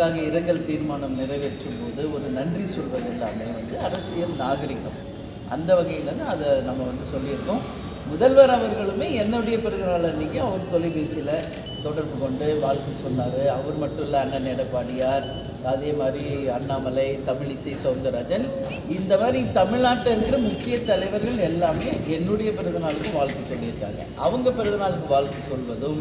நமக்காக இரங்கல் தீர்மானம் நிறைவேற்றும் போது ஒரு நன்றி சொல்வது எல்லாமே அரசியல் நாகரிகம். அந்த வகையில் தான் அதை நம்ம சொல்லியிருக்கோம். முதல்வர் அவர்களுமே என்னுடைய பிறந்தநாள் அன்றைக்கி அவர் தொலைபேசியில் தொடர்பு கொண்டு வாழ்த்து சொன்னார். அவர் மட்டும் இல்லை, அண்ணன் எடப்பாடியார், அதே மாதிரி அண்ணாமலை, தமிழிசை சவுந்தரராஜன், இந்த மாதிரி தமிழ்நாட்டில் இருக்கிற முக்கிய தலைவர்கள் எல்லாமே என்னுடைய பிறந்தநாளுக்கு வாழ்த்து சொல்லியிருக்காங்க. அவங்க பிறந்தநாளுக்கு வாழ்த்து சொல்வதும்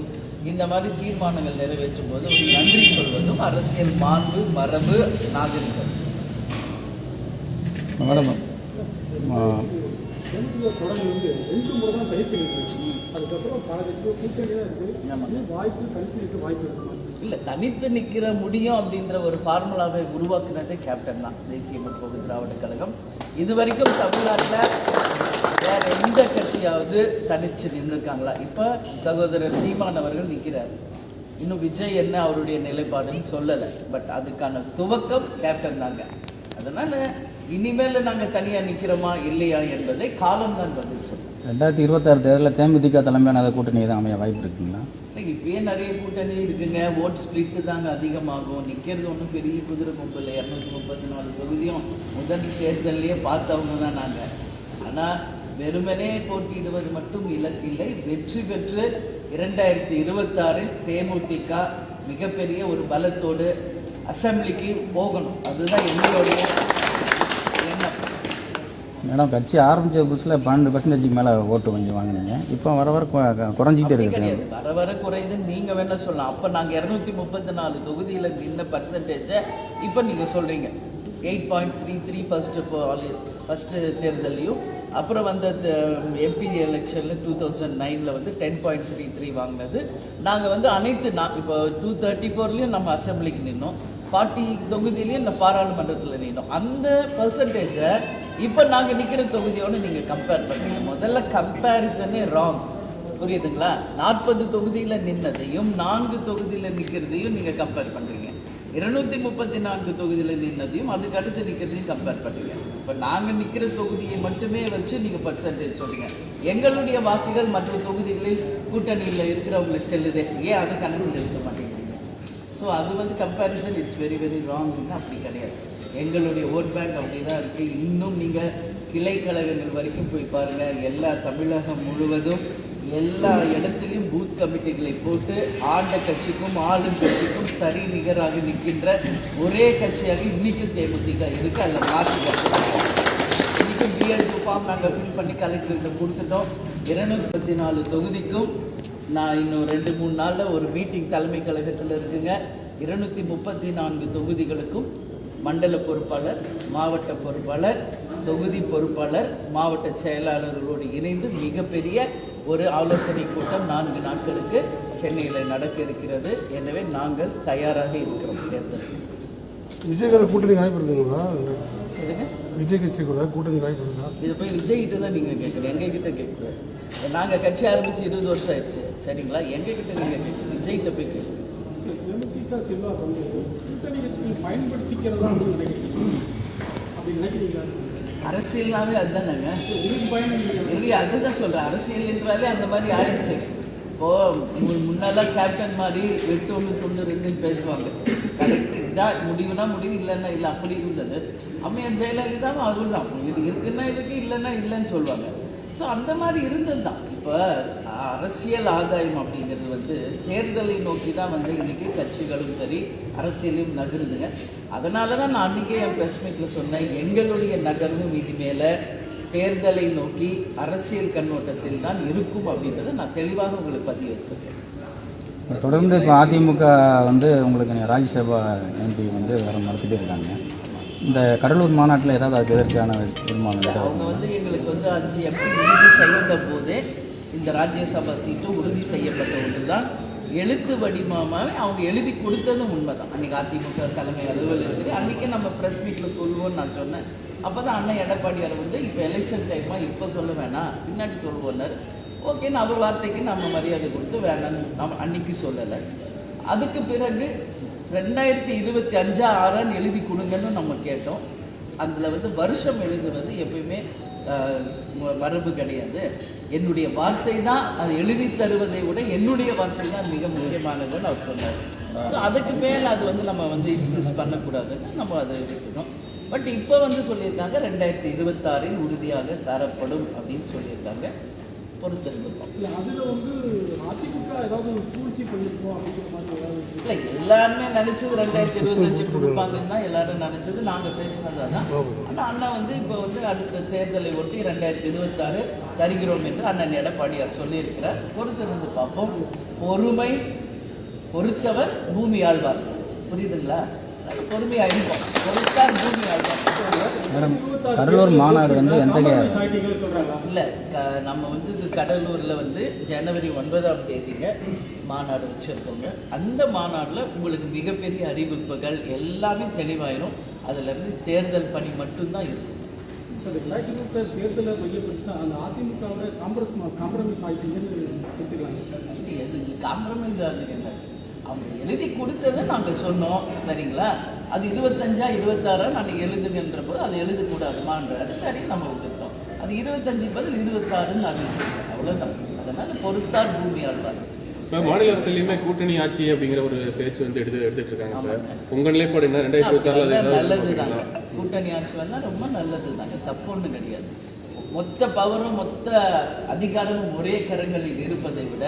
இந்த மாதிரி தீர்மானங்கள் நிறைவேற்றும் போது நன்றி சொல்வதும் அரசியல் மாண்பு, மரபு, நாகரிகம். மேடம், இல்லை, தனித்து நிற்கிற முடியும் அப்படின்ற ஒரு ஃபார்முலாவை உருவாக்குனதே கேப்டன் தான், தேசிய முற்போக்கு திராவிட கழகம். இது வரைக்கும் தமிழ்நாட்டில் வேற எந்த கட்சியாவது தனித்து நின்றுருக்காங்களா? இப்போ சகோதரர் சீமான் அவர்கள் நிற்கிறார். இன்னும் விஜய் என்ன அவருடைய நிலைப்பாடுன்னு சொல்லலை. பட் அதுக்கான துவக்கம் கேப்டன் தாங்க. அதனால் இனிமேல் நாங்கள் தனியாக நிற்கிறோமா இல்லையா என்பதை காலம்தான் பதில் சொல்லுவோம். 2026 தேர்தலில் தேமுதிக தலைமையான கூட்டணி தான் அமைய வாய்ப்பு இருக்குங்களா? இல்லை, இப்பயே நிறைய கூட்டணி இருக்குங்க. ஓட் ஸ்பிளிட்டு தாங்க அதிகமாகும். நிற்கிறது ஒன்றும் பெரிய குதிரை கொம்பில் 234 தொகுதியும் முதல் தேர்தலையே பார்த்தவங்க தான் நாங்கள். ஆனால் வெறுமனே போட்டியிடுவது மட்டும் இலக்கில்லை. வெற்றி பெற்று 2026 தேமுதிக மிகப்பெரிய ஒரு பலத்தோடு அசம்பிளிக்கு போகணும். அதுதான் எங்களுடைய எண்ணம். மேடம், கட்சி ஆரம்பித்த புதுசில் 12% மேலே ஓட்டு கொஞ்சம் வாங்கினீங்க. இப்போ வர வர குறைஞ்சிக்கிட்டே இருக்குது. கிடையாது, வர வர குறையுதுன்னு நீங்கள் வேணால் சொல்லலாம். அப்போ நாங்கள் 234 தொகுதியில் நின்ன பர்சன்டேஜை இப்போ நீங்கள் சொல்கிறீங்க. 8.33 ஃபஸ்ட்டு தேர்தலையும், அப்புறம் வந்த எம்பி எலெக்ஷனில் 2009 10.33 வாங்கினது. நாங்கள் அனைத்து இப்போ 234லையும் நம்ம அசம்பிளிக்கு நின்னோம், 40 தொகுதியிலையும் இந்த பாராளுமன்றத்தில் நின்னோம். அந்த பர்சன்டேஜை இப்போ நாங்கள் நிற்கிற தொகுதியோடு நீங்கள் கம்பேர் பண்ணுறீங்க. முதல்ல கம்பேரிசனே ராங், புரியுதுங்களா? 40 தொகுதியில் நின்னதையும் 4 தொகுதியில் நிற்கிறதையும் நீங்கள் கம்பேர் பண்ணுறீங்க. 234 தொகுதியில் நின்னதையும் அதுக்கு அடுத்து நிற்கிறதையும் கம்பேர் பண்ணுறீங்க. இப்போ நாங்கள் நிற்கிற தொகுதியை மட்டுமே வச்சு நீங்கள் பர்சன்டேஜ் சொல்கிறீங்க. எங்களுடைய வாக்குகள் மற்ற தொகுதிகளில் கூட்டணியில் இருக்கிறவங்களுக்கு செல்லுதே, ஏன் அது கணக்கில் எடுக்க மாட்டேங்கிறீங்க? ஸோ அது கம்பேரிசன் இட்ஸ் வெரி வெரி ராங்னு. அப்படி கிடையாது. எங்களுடைய ஓட் பேங்க் அப்படி தான் இருக்குது. இன்னும் நீங்கள் கிளை கழகங்கள் வரைக்கும் போய் பாருங்கள். எல்லா தமிழகம் முழுவதும் எல்லா இடத்துலையும் பூத் கமிட்டிகளை போட்டு ஆண்ட கட்சிக்கும் ஆளும் கட்சிக்கும் சரி நிகராக நிற்கின்ற ஒரே கட்சியாக இன்றைக்கும் தேமுதிக இருக்குது. அதில் மாற்று இன்றைக்கும் பிஎல்டு ஃபார்ம் நாங்கள் ஃபில் பண்ணி கலெக்டர்கிட்ட கொடுத்துட்டோம். 234 தொகுதிக்கும் நான் இன்னும் 2-3 நாளில் ஒரு மீட்டிங் தலைமை கழகத்தில் இருக்குங்க. 234 தொகுதிகளுக்கும் மண்டல பொறுப்பாளர், மாவட்ட பொறுப்பாளர், தொகுதி பொறுப்பாளர், மாவட்ட செயலாளர்களோடு இணைந்து மிகப்பெரிய ஒரு ஆலோசனை கூட்டம் 4 நாட்களுக்கு சென்னையில் நடக்க இருக்கிறது. எனவே நாங்கள் தயாராக இருக்கிறோம். தேர்தல் விஜய் கூட்டணி வாய்ப்பு இருக்குங்களா? எதுங்க? விஜய் கட்சி கூட கூட்டணி வாய்ப்பு இருக்குங்களா? இதை போய் விஜய்கிட்ட தான் நீங்கள் கேட்குறீங்க, எங்ககிட்ட கேட்குறோம். நாங்கள் கட்சி ஆரம்பித்து 20 வருஷம் ஆயிடுச்சு, சரிங்களா? எங்ககிட்ட நீங்கள் கேட்குறோம், விஜய்கிட்ட போய் கேட்குறோம். அரசியல்னாவே அதுதானங்க. இல்லையா? அதுதான் சொல்கிறேன். அரசியல் என்றாலே அந்த மாதிரி ஆயிடுச்சு. இப்போது முன்னெல்லாம் கேப்டன் மாதிரி 8-1-92 பேசுவாங்க. கரெக்ட், இதான் முடிவுனா முடிவு, இல்லைன்னா இல்லை, அப்படி இருந்தது. அம்மையார் ஜெயலலிதாவும் அதுவும் தான், இது இருக்குன்னா இருக்குது, இல்லைன்னா இல்லைன்னு சொல்லுவாங்க. ஸோ அந்த மாதிரி இருந்தது தான். இப்போ அரசியல் ஆதாயம் அப்படிங்கிறது தேர்தலை நோக்கி தான் இன்றைக்கி கட்சிகளும் சரி அரசியலையும் நகருதுங்க. அதனால தான் நான் அன்றைக்கே என் ப்ரெஸ் மீட்டில் சொன்னேன், எங்களுடைய நகர்வும் இனிமேல் தேர்தலை நோக்கி அரசியல் கண்ணோட்டத்தில் தான் இருக்கும் அப்படின்றத நான் தெளிவாக உங்களுக்கு பதிவு வச்சுருக்கேன். தொடர்ந்து இப்போ அதிமுக உங்களுக்கு ராஜ்யசபா எம்பி வேறு நடத்திட்டே இருக்காங்க. இந்த கடலூர் மாநாட்டில் ஏதாவது அதுக்கு எதற்கான தீர்மானம்? அவங்க எங்களுக்கு 5 எம்பி உறுதி செய்த போதே இந்த ராஜ்யசபா சீட்டும் உறுதி செய்யப்பட்ட ஒன்று தான். எழுத்து வடிவமாக அவங்க எழுதி கொடுத்ததும் உண்மை தான். அன்றைக்கி அதிமுக தலைமை அலுவலகத்தில் அன்றைக்கே நம்ம ப்ரெஸ் மீட்டில் சொல்லுவோன்னு நான் சொன்னேன். அப்போ தான் அண்ணன் எடப்பாடியார் இப்போ எலெக்ஷன் டைமாக இப்போ சொல்ல வேணாம், பின்னாடி சொல்லுவோன்னார். ஓகேன்னு அவர் வார்த்தைக்கு நம்ம மரியாதை கொடுத்து வேணான்னு நம்ம அன்றைக்கி சொல்லலை. அதுக்கு பிறகு 2025 6 எழுதி கொடுங்கன்னு நம்ம கேட்டோம். அதில் வருஷம் எழுதுவது எப்பயுமே மரபு கிடையாது. என்னுடைய வார்த்தை தான் அது எழுதி தருவதை விட என்னுடைய வார்த்தை தான் மிக முக்கியமானதுன்னு அவர் சொன்னார். ஸோ அதுக்கு மேலே அது வந்து நம்ம வந்து இன்சிஸ்ட் பண்ணக்கூடாதுன்னு நம்ம அதை இருக்கணும். பட் இப்போ வந்து சொல்லியிருக்காங்க 2026 உறுதியாக தரப்படும் அப்படின்னு சொல்லியிருக்காங்க. பொறுத்திருந்துருக்கோம். இல்லை அதில் வந்து அதிமுக ஏதாவது சூழ்ச்சி பண்ணியிருக்கோம் அப்படிங்கிற மாதிரி ஏதாவது இல்லை, எல்லாருமே நினச்சது 2025 கொடுப்பாங்கன்னு தான் எல்லாரும் நினச்சது. நாங்கள் பேசினது தான். ஆனால் அண்ணா வந்து இப்போ வந்து அடுத்த தேர்தலை ஒட்டி 2026 தருகிறோம் என்று அண்ணன் எடப்பாடியார் சொல்லியிருக்கிறார். பொறுத்திருந்து பார்ப்போம். பொறுமை பொறுத்தவர் பூமி ஆழ்வார். புரியுதுங்களா? பொறுமையாயிருப்போம். பொறுத்தார் பூமி ஆழ்வார். மேடம், கடலூர் மாநாடு வந்து எந்த சாட்டிகள் சொல்கிறாங்க. இல்லை, நம்ம வந்து இது கடலூரில் வந்து ஜனவரி 9ஆம் தேதிங்க மாநாடு வச்சுருக்கோங்க. அந்த மாநாட்டில் உங்களுக்கு மிகப்பெரிய அறிவிப்புகள் எல்லாமே தெளிவாயிரும். அதுலேருந்து தேர்தல் பணி மட்டும்தான் இருக்கும். இப்போ 2020 தேர்தலை மையப்படுத்தி தான் அந்த அதிமுகவோட காம்ப்ரமைஸ் ஆகிட்டீங்கன்னு எடுத்துக்கலாங்க. எது காம்ப்ரமைஸ் ஆகுதுங்க? அவங்க எழுதி கொடுத்ததை நாங்கள் சொன்னோம், சரிங்களா? அது 25 26 நாங்கள் எழுதுகின்ற போது அது எழுதக்கூடாதுமான்றாரு. சரி, நம்ம வச்சுருக்கோம். அது 25 பதில் 26ன்னு அறிவிச்சிருக்கோம். அவ்வளோதான். அதனால் பொறுத்தார் பூமி ஆழ்வார். இப்போ மாநில அரசுலையுமே கூட்டணி ஆட்சி அப்படிங்கிற ஒரு பேச்சு வந்து எடுத்துட்டு இருக்காங்க. இப்போ உங்க நிலைப்பாடு என்ன? 2026 நல்லது தாங்க. கூட்டணி ஆட்சி வந்தால் ரொம்ப நல்லது தாங்க. தப்பு ஒன்றும் கிடையாது. மொத்த பவரும் மொத்த அதிகாரமும் ஒரே கரங்களில் இருப்பதை விட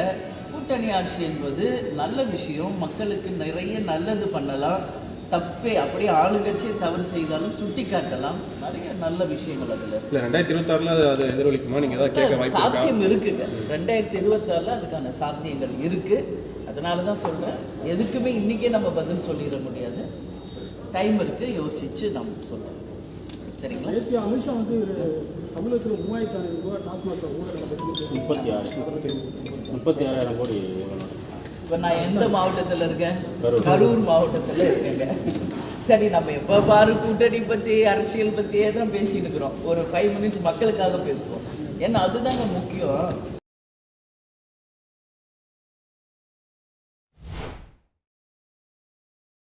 கூட்டணி ஆட்சி என்பது நல்ல விஷயம். மக்களுக்கு நிறைய நல்லது பண்ணலாம். தப்பே அப்படியே ஆளுங்கட்சியை தவறு செய்தாலும் சுட்டி காட்டலாம். நிறைய நல்ல விஷயங்கள் அதில் இல்லை 2026 அது எதிரொலிக்குமா? நீங்கள் ஏதாவது கேட்க வாய்ப்பு இருக்கா? சாத்தியம் இருக்குங்க. 2026 அதுக்கான சாத்தியங்கள் இருக்கு. அதனால தான் சொல்கிறேன், எதுக்குமே இன்றைக்கே நம்ம பதில் சொல்லிட முடியாது. டைம் இருக்குது, யோசித்து நம்ம சொல்லலாம். சரிங்களா? நேற்று அமித்ஷா வந்து தமிழகத்தில் 3000 ரூபாய் டாஸ்மாக் ஊழல் பற்றி 36,000 கோடி. இப்போ நான் எந்த மாவட்டத்தில் இருக்கேன்? கரூர் மாவட்டத்தில் இருக்கேங்க. சரி, நம்ம எப்போ பாரு கூட்டணி பற்றி அரசியல் பற்றியே தான் பேசிட்டு இருக்கிறோம். ஒரு 5 மினிட்ஸ் மக்களுக்காக பேசுவோம். ஏன்னா அதுதாங்க முக்கியம்.